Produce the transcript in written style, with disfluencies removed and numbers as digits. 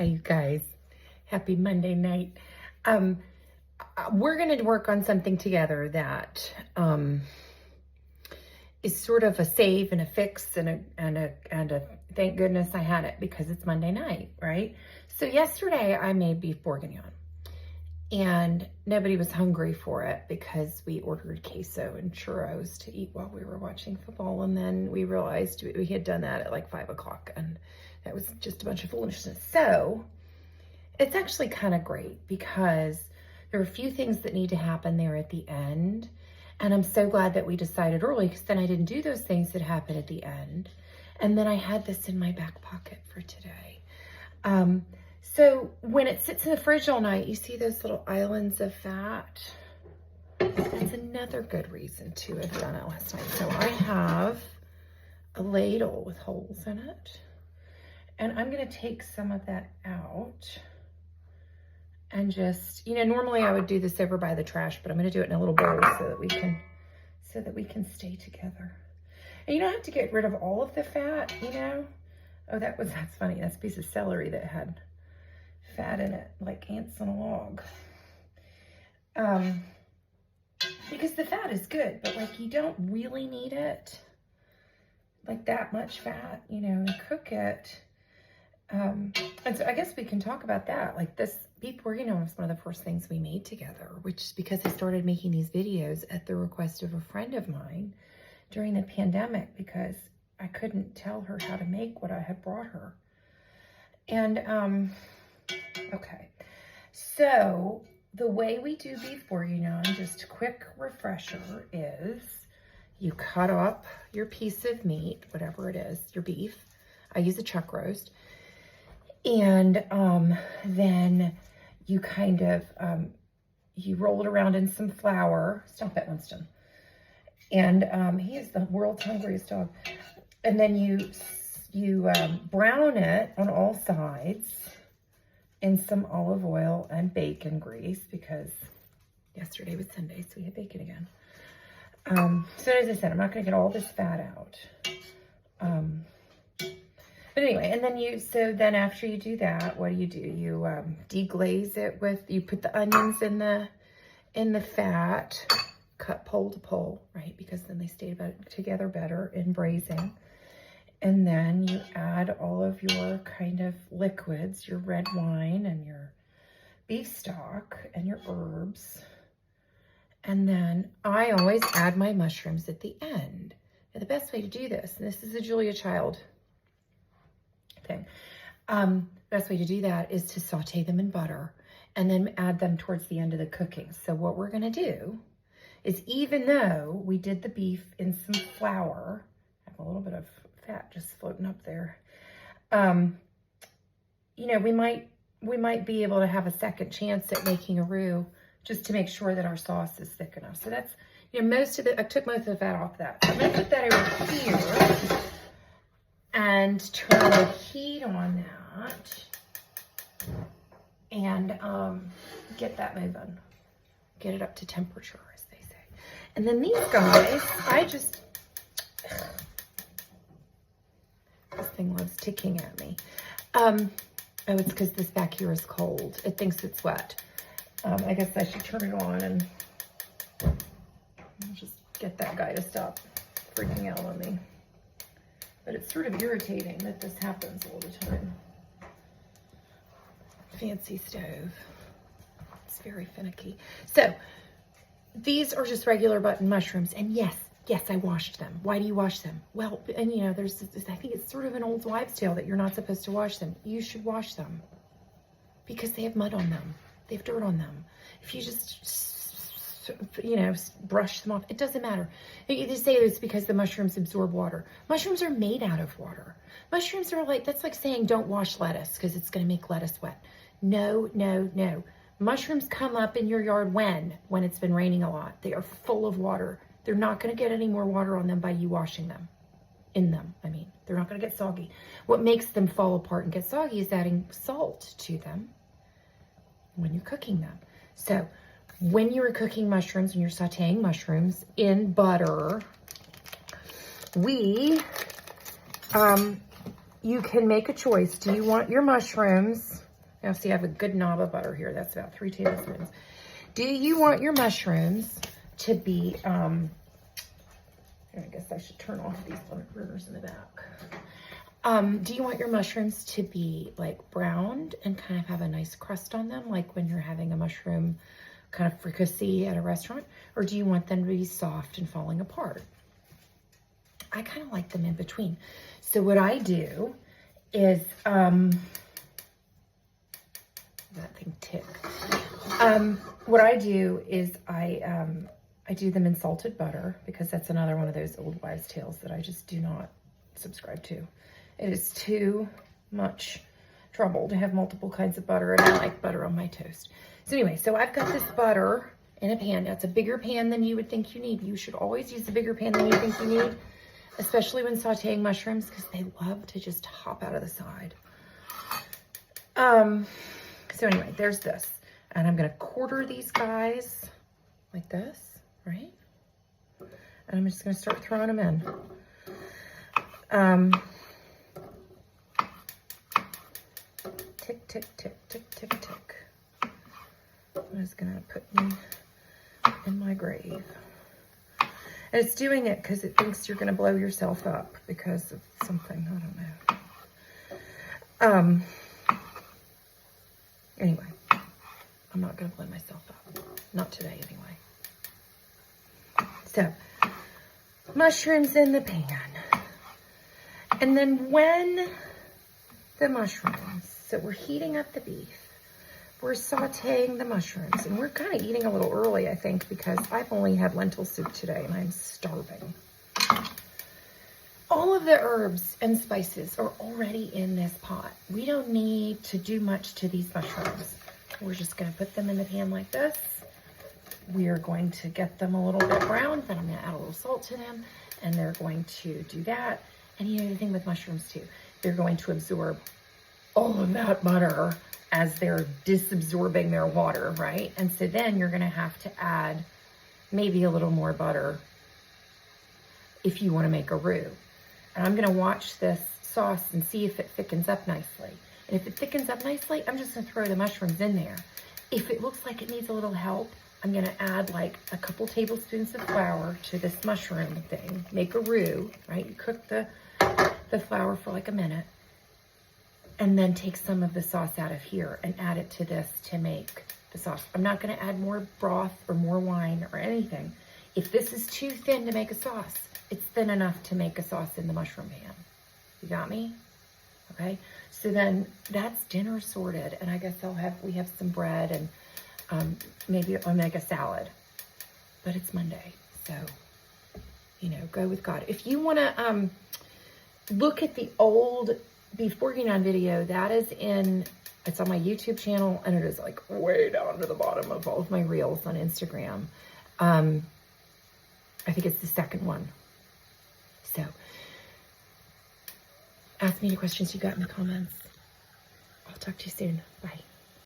Hi, you guys. Happy Monday night. We're going to work on something together that is sort of a save and a fix and a thank goodness I had it because it's Monday night, right? So yesterday I made beef bourguignon and nobody was hungry for it because we ordered queso and churros to eat while we were watching football. And then we realized we had done that at like 5 o'clock and that was just a bunch of foolishness. So it's actually kind of great because there are a few things that need to happen there at the end. And I'm so glad that we decided early because then I didn't do those things that happen at the end. And then I had this in my back pocket for today. So when it sits in the fridge all night, you see those little islands of fat. That's another good reason to have done it last night. So I have a ladle with holes in it. And I'm going to take some of that out and just, normally I would do this over by the trash, but I'm going to do it in a little bowl so that we can stay together. And you don't have to get rid of all of the fat, Oh, that's funny. That's a piece of celery that had fat in it, like ants on a log. Because the fat is good, but like you don't really need it, like that much fat, and cook it. And so I guess we can talk about that. Like this beef bourguignon was one of the first things we made together, which is because I started making these videos at the request of a friend of mine during the pandemic because I couldn't tell her how to make what I had brought her. And, okay. So the way we do beef bourguignon, just a quick refresher, is you cut up your piece of meat, whatever it is, your beef. I use a chuck roast. And then you kind of, you roll it around in some flour. Stop it, Winston. And he is the world's hungriest dog. And then you brown it on all sides in some olive oil and bacon grease because yesterday was Sunday, so we had bacon again. So as I said, I'm not going to get all this fat out. But anyway, and then then after you do that, what do? You deglaze it with, you put the onions in the fat, cut pole to pole, right? Because then they stay together better in braising. And then you add all of your kind of liquids, your red wine and your beef stock and your herbs. And then I always add my mushrooms at the end. And the best way to do this, and this is a Julia Child thing. Best way to do that is to saute them in butter and then add them towards the end of the cooking. So what we're going to do is, even though we did the beef in some flour, I have a little bit of fat just floating up there. We might be able to have a second chance at making a roux just to make sure that our sauce is thick enough. So that's, I took most of the fat off that. So I'm going to put that over here and turn the heat on that and get that moving. Get it up to temperature, as they say. And then these guys, this thing loves ticking at me. Oh, it's because this back here is cold. It thinks it's wet. I guess I should turn it on and just get that guy to stop freaking out on me. But it's sort of irritating that this happens all the time. Fancy stove. It's very finicky. So these are just regular button mushrooms. And yes, I washed them. Why do you wash them? Well, and there's this, I think it's sort of an old wives' tale that you're not supposed to wash them. You should wash them because they have mud on them. They have dirt on them. If you just, brush them off, it doesn't matter. They say it's because the mushrooms absorb water. Mushrooms are made out of water. Mushrooms are that's like saying don't wash lettuce because it's going to make lettuce wet. No. Mushrooms come up in your yard when it's been raining a lot. They are full of water. They're not going to get any more water on them by you washing them. They're not going to get soggy. What makes them fall apart and get soggy is adding salt to them when you're cooking them. So when you're cooking mushrooms, when you're sauteing mushrooms in butter, you can make a choice. Do you want your mushrooms Now see, I have a good knob of butter here. That's about 3 tablespoons. Do you want your mushrooms to be, I guess I should turn off these burners in the back. Do you want your mushrooms to be like browned and kind of have a nice crust on them, like when you're having a mushroom kind of fricassee at a restaurant? Or do you want them to be soft and falling apart? I kind of like them in between. So what I do is, that thing tick. What I do is I do them in salted butter, because that's another one of those old wives' tales that I just do not subscribe to. It is too much trouble to have multiple kinds of butter, and I like butter on my toast. So anyway, so I've got this butter in a pan. That's a bigger pan than you would think you need. You should always use a bigger pan than you think you need, especially when sauteing mushrooms, because they love to just hop out of the side. So anyway, there's this. And I'm going to quarter these guys like this, right? And I'm just going to start throwing them in. Tick, tick, tick, tick, tick, tick. I'm just going to put me in my grave. And it's doing it because it thinks you're going to blow yourself up because of something. I don't know. Anyway, I'm not going to blow myself up. Not today, anyway. So, mushrooms in the pan. And then when the mushrooms, so we're heating up the beef, we're sauteing the mushrooms, and we're kind of eating a little early, I think, because I've only had lentil soup today and I'm starving. All of the herbs and spices are already in this pot. We don't need to do much to these mushrooms. We're just going to put them in the pan like this. We are going to get them a little bit brown, then I'm going to add a little salt to them, and they're going to do that. And you know the thing with mushrooms too, they're going to absorb all of that butter as they're disabsorbing their water, right? And so then you're going to have to add maybe a little more butter if you want to make a roux. And I'm going to watch this sauce and see if it thickens up nicely. And if it thickens up nicely, I'm just going to throw the mushrooms in there. If it looks like it needs a little help, I'm going to add like a couple tablespoons of flour to this mushroom thing. Make a roux, right? You cook the flour for like a minute. And then take some of the sauce out of here and add it to this to make the sauce. I'm not going to add more broth or more wine or anything. If this is too thin to make a sauce, it's thin enough to make a sauce in the mushroom pan. You got me? Okay. So then that's dinner sorted. And I guess we have some bread and maybe I'll make a salad. But it's Monday. So, you know, go with God. If you want to look at the old beef bourguignon video, it's on my YouTube channel, and it is like way down to the bottom of all of my reels on Instagram. I think it's the second one. So, ask me any questions you got in the comments. I'll talk to you soon. Bye.